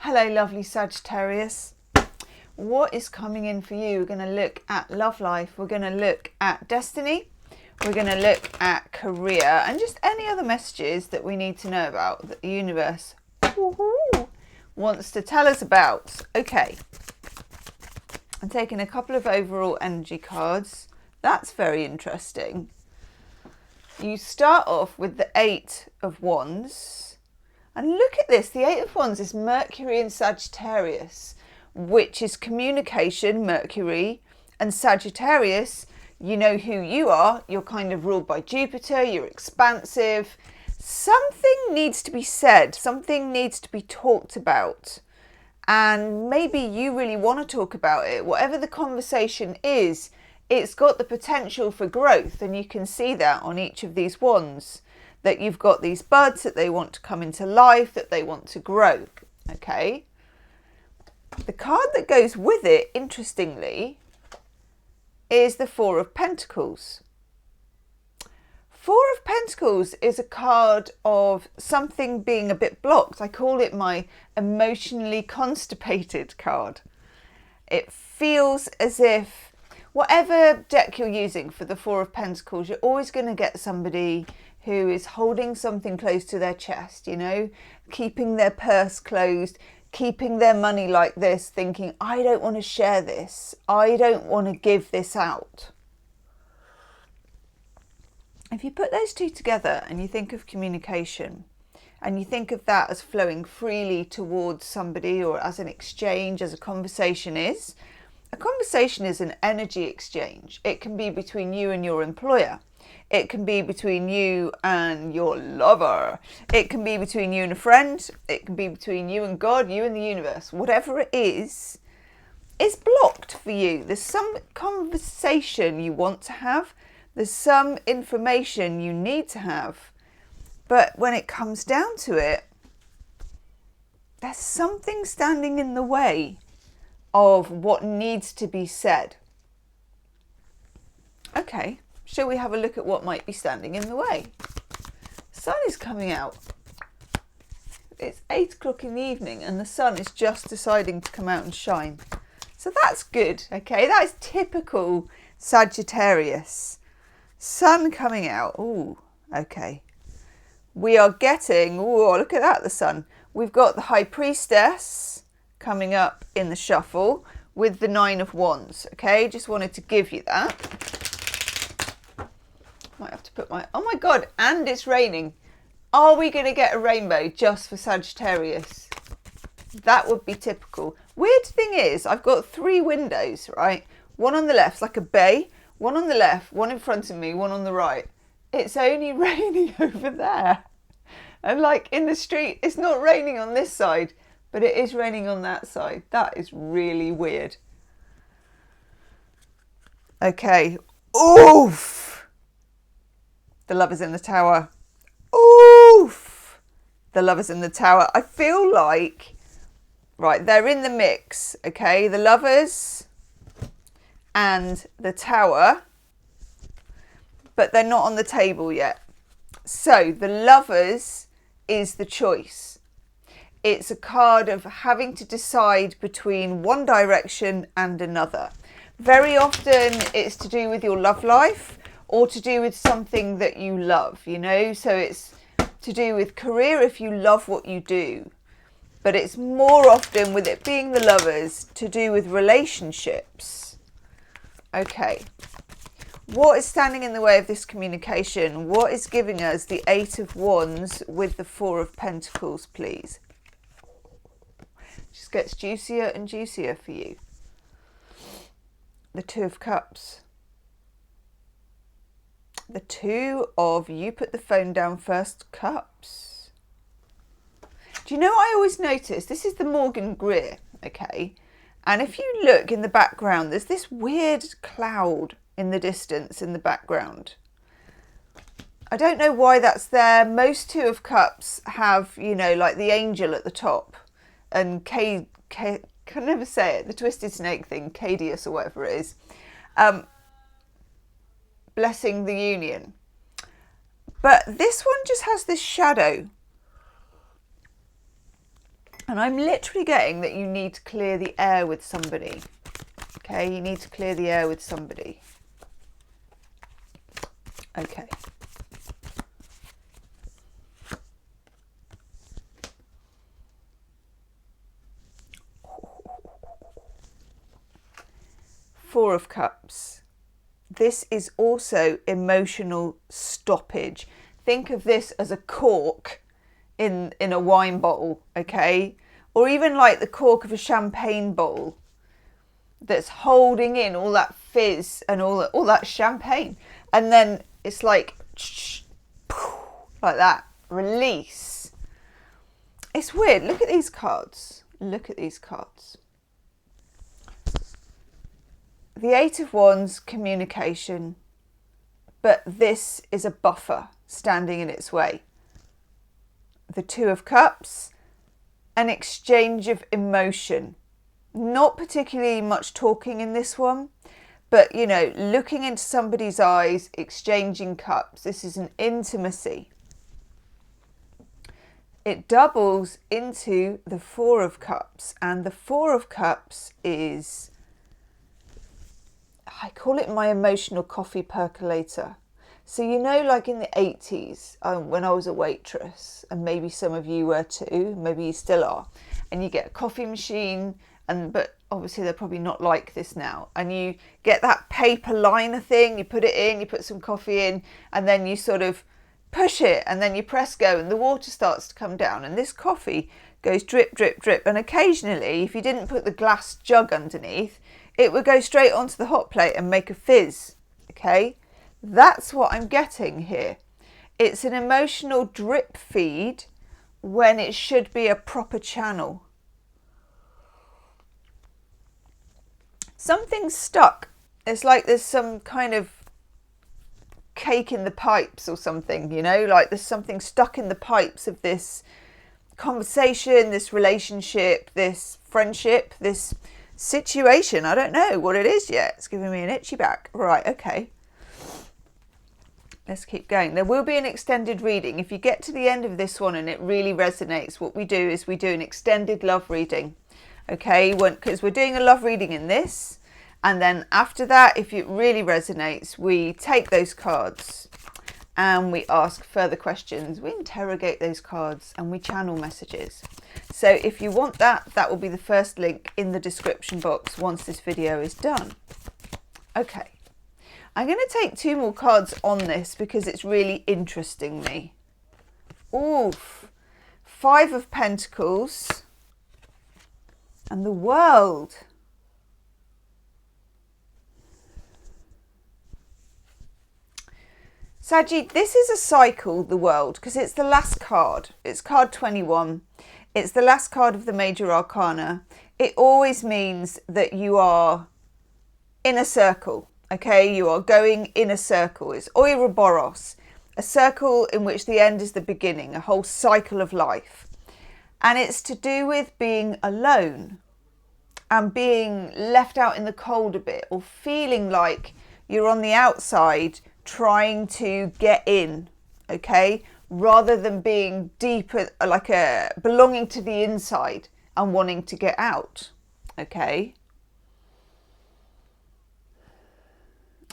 Hello, lovely Sagittarius. What is coming in for you? We're going to look at love life. We're going to look at destiny. We're going to look at career and just any other messages that we need to know about that the universe wants to tell us about. Okay. I'm taking a couple of overall energy cards. That's very interesting. You start off with the Eight of Wands. And look at this. The Eight of Wands is Mercury in Sagittarius, which is communication, Mercury. And Sagittarius, you know who you are. You're kind of ruled by Jupiter. You're expansive. Something needs to be said. Something needs to be talked about. And maybe you really want to talk about it. Whatever the conversation is, it's got the potential for growth. And you can see that on each of these wands. That you've got these buds that they want to come into life, that they want to grow. Okay. The card that goes with it, interestingly, is the Four of Pentacles. Four of Pentacles is a card of something being a bit blocked. I call it my emotionally constipated card. It feels as if whatever deck you're using for the Four of Pentacles, you're always going to get somebody who is holding something close to their chest, you know, keeping their purse closed, keeping their money like this, thinking, I don't want to share this. I don't want to give this out. If you put those two together and you think of communication and you think of that as flowing freely towards somebody or as an exchange, as a conversation is an energy exchange. It can be between you and your employer. It can be between you and your lover. It can be between you and a friend. It can be between you and God, you and the universe. Whatever it is blocked for you. There's some conversation you want to have. There's some information you need to have. But when it comes down to it, there's something standing in the way of what needs to be said. Okay. Shall we have a look at what might be standing in the way? Sun is coming out. It's 8 o'clock in the evening and the sun is just deciding to come out and shine. So that's good, okay? That is typical Sagittarius. Sun coming out. Ooh, okay. We are getting, ooh, look at that, the sun. We've got the High Priestess coming up in the shuffle with the Nine of Wands, okay? Just wanted to give you that. Might have to put my, oh my God, and it's raining. Are we going to get a rainbow just for Sagittarius? That would be typical. Weird thing is, I've got 3 windows, right? One on the left, like a bay. One on the left, one in front of me, one on the right. It's only raining over there. And like in the street, it's not raining on this side, but it is raining on that side. That is really weird. Okay. Oof. The Lovers in the Tower. Oof! The Lovers in the Tower. I feel like, right, they're in the mix, okay? The Lovers and the Tower, but they're not on the table yet. So the Lovers is the choice. It's a card of having to decide between one direction and another. Very often it's to do with your love life, or to do with something that you love, you know? So it's to do with career if you love what you do. But it's more often, with it being the Lovers, to do with relationships. Okay. What is standing in the way of this communication? What is giving us the Eight of Wands with the Four of Pentacles, please? Just gets juicier and juicier for you. The Two of Cups. The Two of, you put the phone down first, Cups. Do you know, I always notice, this is the Morgan Greer, okay? And if you look in the background, there's this weird cloud in the distance in the background. I don't know why that's there. Most Two of Cups have, you know, like the angel at the top. And can never say it, the twisted snake thing, Cadius or whatever it is. Blessing the union. But this one just has this shadow. And I'm literally getting that you need to clear the air with somebody. Okay, you need to clear the air with somebody. Okay. Four of Cups. This is also emotional stoppage. Think of this as a cork in a wine bottle, okay? Or even like the cork of a champagne bottle that's holding in all that fizz and all that champagne. And then it's like that, release. It's weird. Look at these cards. Look at these cards. The Eight of Wands, communication, but this is a buffer standing in its way. The Two of Cups, an exchange of emotion. Not particularly much talking in this one, but, you know, looking into somebody's eyes, exchanging cups. This is an intimacy. It doubles into the Four of Cups, and the Four of Cups is, I call it my emotional coffee percolator. So, you know, like in the 80s, when I was a waitress, and maybe some of you were too, maybe you still are, and you get a coffee machine, but obviously they're probably not like this now, and you get that paper liner thing, you put it in, you put some coffee in, and then you sort of push it, and then you press go, and the water starts to come down, and this coffee goes drip, drip, drip, and occasionally, if you didn't put the glass jug underneath, it would go straight onto the hot plate and make a fizz, okay? That's what I'm getting here. It's an emotional drip feed when it should be a proper channel. Something's stuck. It's like there's some kind of cake in the pipes or something, you know, like there's something stuck in the pipes of this conversation, this relationship, this friendship, this situation. I don't know what it is yet. It's giving me an itchy back. Right, okay. Let's keep going. There will be an extended reading. If you get to the end of this one and it really resonates, what we do is we do an extended love reading. Okay, because we're doing a love reading in this. And then after that, if it really resonates, we take those cards and we ask further questions. We interrogate those cards and we channel messages. So if you want that, that will be the first link in the description box once this video is done. Okay. I'm going to take two more cards on this because it's really interesting me. Oof. Five of Pentacles and the World. Saggy, this is a cycle, the World, because it's the last card. It's card 21. It's the last card of the Major Arcana. It always means that you are in a circle. Okay, you are going in a circle. It's Ouroboros, a circle in which the end is the beginning, a whole cycle of life. And it's to do with being alone and being left out in the cold a bit, or feeling like you're on the outside trying to get in, okay, rather than being deeper, like belonging to the inside and wanting to get out, okay.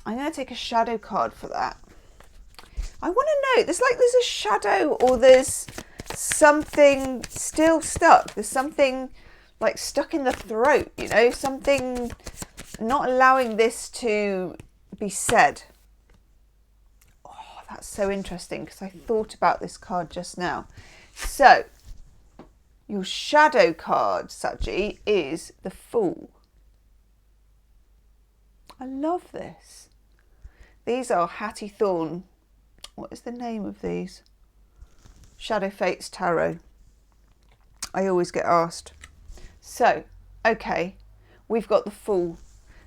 I'm going to take a shadow card for that. I want to know, there's a shadow, or there's something still stuck. There's something like stuck in the throat, you know, something not allowing this to be said. Oh, that's so interesting because I thought about this card just now. So, your shadow card, Saji, is the Fool. I love this. These are Hattie Thorn. What is the name of these? Shadow Fates Tarot. I always get asked. So, okay, we've got the Fool.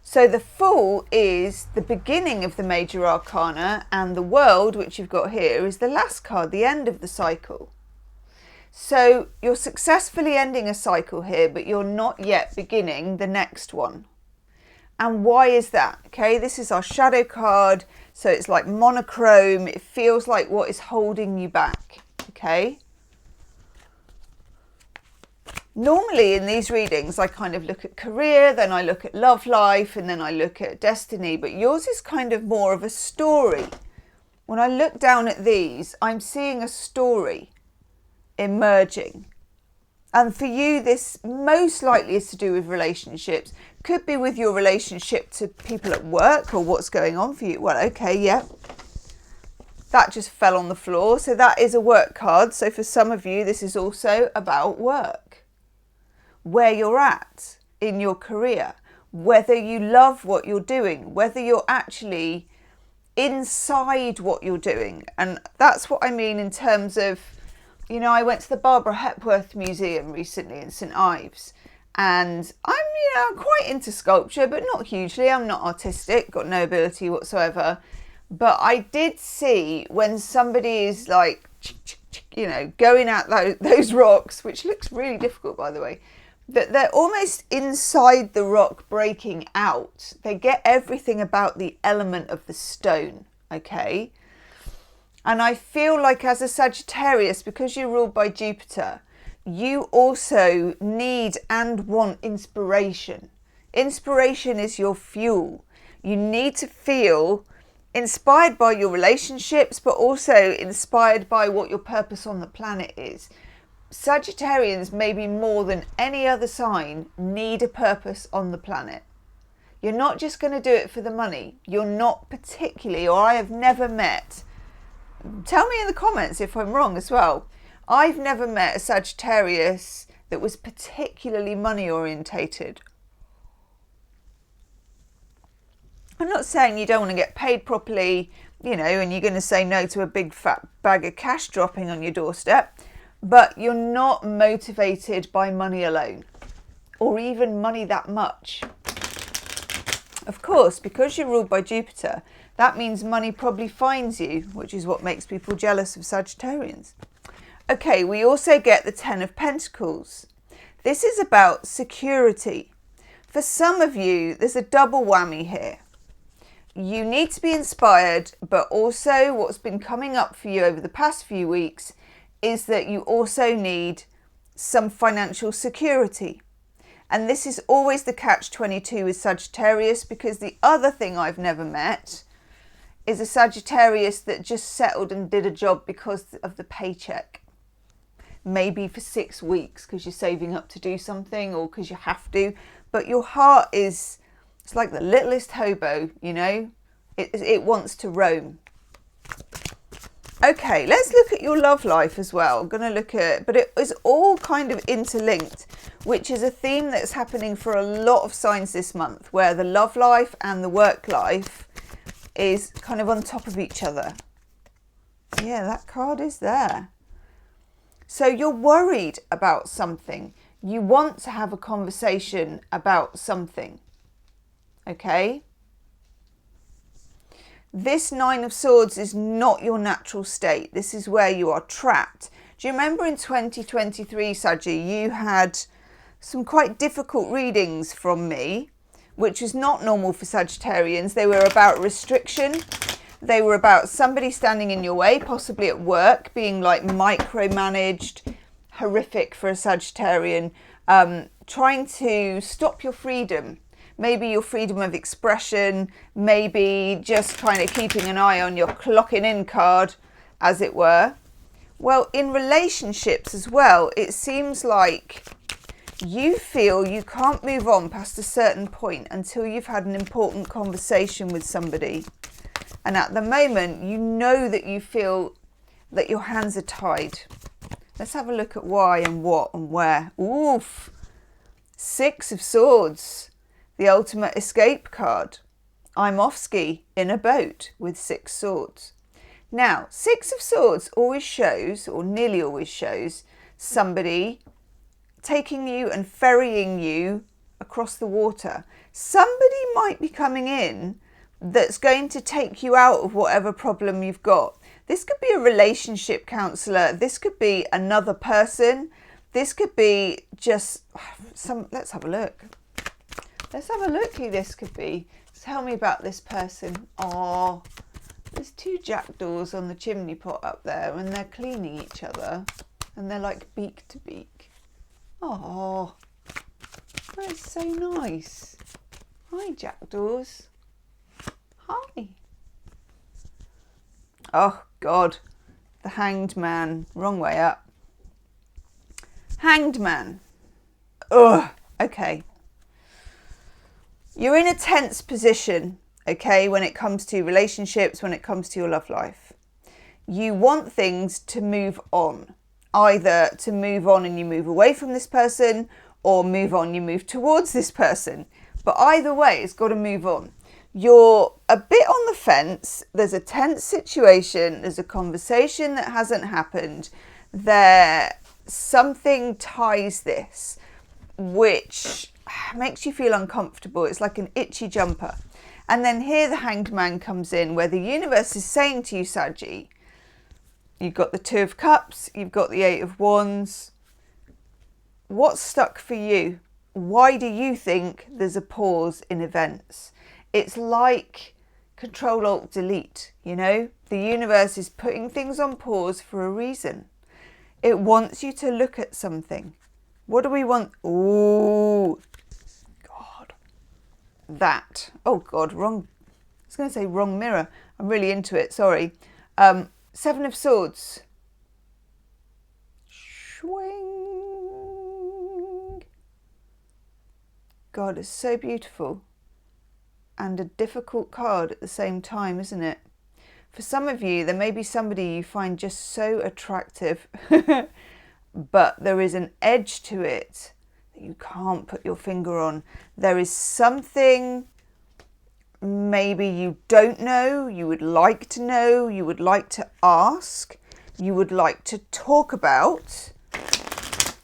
So the Fool is the beginning of the Major Arcana, and the World, which you've got here, is the last card, the end of the cycle. So you're successfully ending a cycle here, but you're not yet beginning the next one. And why is that? Okay, this is our shadow card. So it's like monochrome. It feels like what is holding you back. Okay. Normally in these readings, I kind of look at career, then I look at love life, and then I look at destiny, but yours is kind of more of a story. When I look down at these, I'm seeing a story emerging. And for you, this most likely is to do with relationships. Could be with your relationship to people at work or what's going on for you. Well, okay, yeah. That just fell on the floor. So that is a work card. So for some of you, this is also about work. Where you're at in your career. Whether you love what you're doing. Whether you're actually inside what you're doing. And that's what I mean in terms of, you know, I went to the Barbara Hepworth Museum recently in St Ives, and I'm quite into sculpture, but not hugely. I'm not artistic, got no ability whatsoever. But I did see when somebody is like, you know, going at those rocks, which looks really difficult, by the way, that they're almost inside the rock breaking out. They get everything about the element of the stone, okay? And I feel like as a Sagittarius, because you're ruled by Jupiter, you also need and want inspiration. Inspiration is your fuel. You need to feel inspired by your relationships, but also inspired by what your purpose on the planet is. Sagittarians, maybe more than any other sign, need a purpose on the planet. You're not just going to do it for the money. You're not particularly, or I have never met, tell me in the comments if I'm wrong as well. I've never met a Sagittarius that was particularly money orientated. I'm not saying you don't want to get paid properly, you know, and you're going to say no to a big fat bag of cash dropping on your doorstep, but you're not motivated by money alone, or even money that much. Of course, because you're ruled by Jupiter, that means money probably finds you, which is what makes people jealous of Sagittarians. Okay, we also get the Ten of Pentacles. This is about security. For some of you, there's a double whammy here. You need to be inspired, but also what's been coming up for you over the past few weeks is that you also need some financial security. And this is always the catch-22 with Sagittarius, because the other thing I've never met is a Sagittarius that just settled and did a job because of the paycheck. Maybe for 6 weeks because you're saving up to do something or because you have to. But your heart is, it's like the littlest hobo, you know. It wants to roam. Okay, let's look at your love life as well. I'm going to look at, but it is all kind of interlinked, which is a theme that's happening for a lot of signs this month, where the love life and the work life is kind of on top of each other. Yeah, that card is there. So you're worried about something. You want to have a conversation about something. Okay? This Nine of Swords is not your natural state. This is where you are trapped. Do you remember in 2023, Saggy, you had some quite difficult readings from me, which was not normal for Sagittarians. They were about restriction. They were about somebody standing in your way, possibly at work, being like micromanaged, horrific for a Sagittarian, trying to stop your freedom. Maybe your freedom of expression, maybe just kind of keeping an eye on your clocking in card, as it were. Well, in relationships as well, it seems like you feel you can't move on past a certain point until you've had an important conversation with somebody. And at the moment, you know that you feel that your hands are tied. Let's have a look at why and what and where. Oof! Six of Swords. The ultimate escape card. I'm off ski in a boat with 6 swords. Now, 6 of Swords always shows, or nearly always shows, somebody taking you and ferrying you across the water. Somebody might be coming in that's going to take you out of whatever problem you've got. This could be a relationship counsellor. This could be another person. This could be just some, let's have a look. Let's have a look who this could be. Tell me about this person. Oh, there's 2 jackdaws on the chimney pot up there and they're cleaning each other and they're like beak to beak. Oh, that's so nice. Hi, jackdaws. Hi. Oh, God. The Hanged Man. Wrong way up. Hanged Man. Ugh. Okay. You're in a tense position, okay, when it comes to relationships, when it comes to your love life. You want things to move on. Either to move on and you move away from this person, or move on, you move towards this person. But either way, it's got to move on. You're a bit on the fence. There's a tense situation. There's a conversation that hasn't happened. Something ties this, which makes you feel uncomfortable. It's like an itchy jumper. And then here the Hanged Man comes in, where the universe is saying to you, Saggy, you've got the Two of Cups, you've got the Eight of Wands. What's stuck for you? Why do you think there's a pause in events? It's like Control Alt Delete, you know? The universe is putting things on pause for a reason. It wants you to look at something. What do we want? Ooh, God. That. Oh, God, wrong. I was going to say wrong mirror. I'm really into it, sorry. Seven of Swords. Swing. God, it's so beautiful. And a difficult card at the same time, isn't it? For some of you, there may be somebody you find just so attractive, but there is an edge to it that you can't put your finger on. There is something maybe you don't know, you would like to know, you would like to ask, you would like to talk about,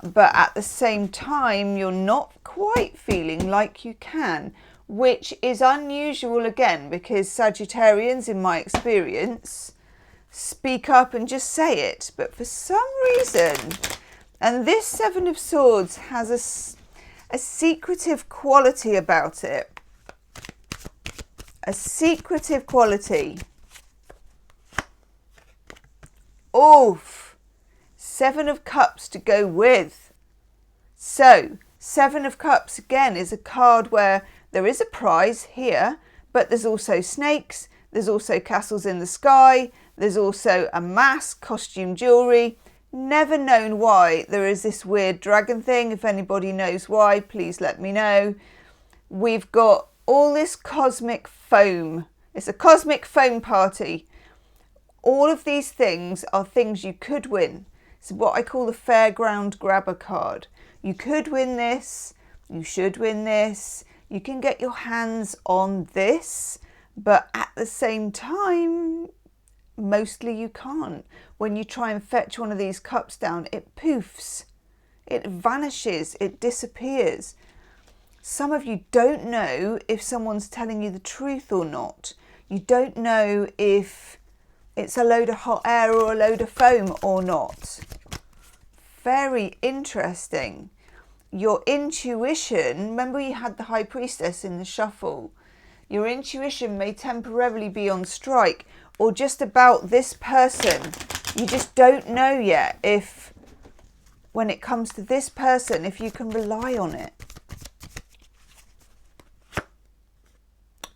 but at the same time, you're not quite feeling like you can, which is unusual again, because Sagittarians, in my experience, speak up and just say it. But for some reason, and this Seven of Swords has a secretive quality about it. A secretive quality. Oof. Seven of Cups to go with. So, Seven of Cups again is a card where there is a prize here, but there's also snakes, there's also castles in the sky, there's also a mask, costume jewellery. Never known why there is this weird dragon thing. If anybody knows why, please let me know. We've got all this cosmic foam. It's a cosmic foam party. All of these things are things you could win. It's what I call the fairground grabber card. You could win this, you should win this, you can get your hands on this, but at the same time, mostly you can't. When you try and fetch one of these cups down, it poofs, it vanishes, it disappears. Some of you don't know if someone's telling you the truth or not. You don't know if it's a load of hot air or a load of foam or not. Very interesting. Your intuition, remember you had the High Priestess in the shuffle. Your intuition may temporarily be on strike, or just about this person. You just don't know yet if, when it comes to this person, if you can rely on it.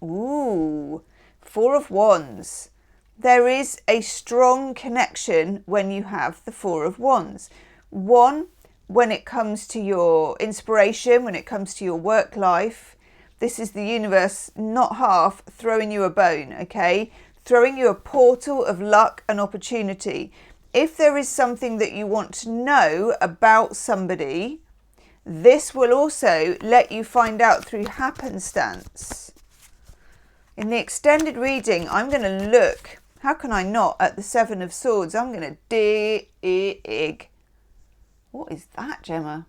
Ooh, Four of Wands. There is a strong connection when you have the Four of Wands. One, when it comes to your inspiration, when it comes to your work life, this is the universe, not half, throwing you a bone, okay? Throwing you a portal of luck and opportunity. If there is something that you want to know about somebody, this will also let you find out through happenstance. In the extended reading, I'm going to look, how can I not, at the Seven of Swords. I'm going to dig. What is that, Gemma?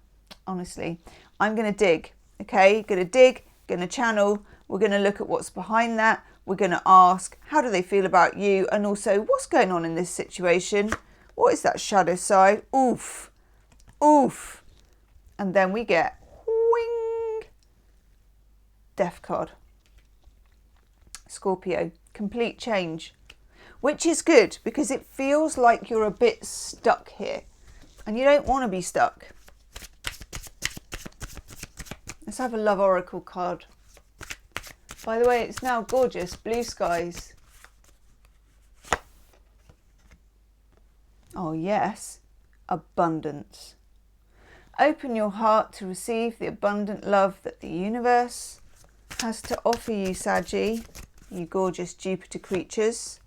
Honestly, I'm going to dig, okay? Going to dig, going to channel. We're going to look at what's behind that. We're going to ask, how do they feel about you? And also, what's going on in this situation? What is that shadow side? Oof. Oof. And then we get, wing, Death card. Scorpio, complete change. Which is good, because it feels like you're a bit stuck here. And you don't want to be stuck. Let's have a love oracle card. By the way, it's now gorgeous, blue skies. Oh yes, abundance. Open your heart to receive the abundant love that the universe has to offer you, Saggy, you gorgeous Jupiter creatures.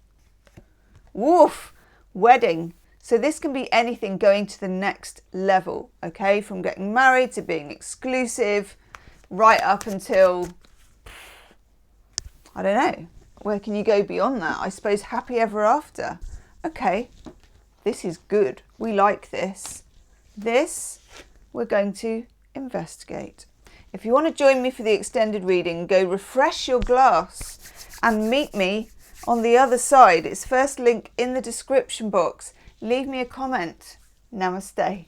Woof! Wedding. So this can be anything going to the next level, okay? From getting married to being exclusive, right up until, I don't know, where can you go beyond that? I suppose happy ever after. Okay, this is good. We like this. This we're going to investigate. If you want to join me for the extended reading, go refresh your glass and meet me on the other side. It's first link in the description box. Leave me a comment. Namaste.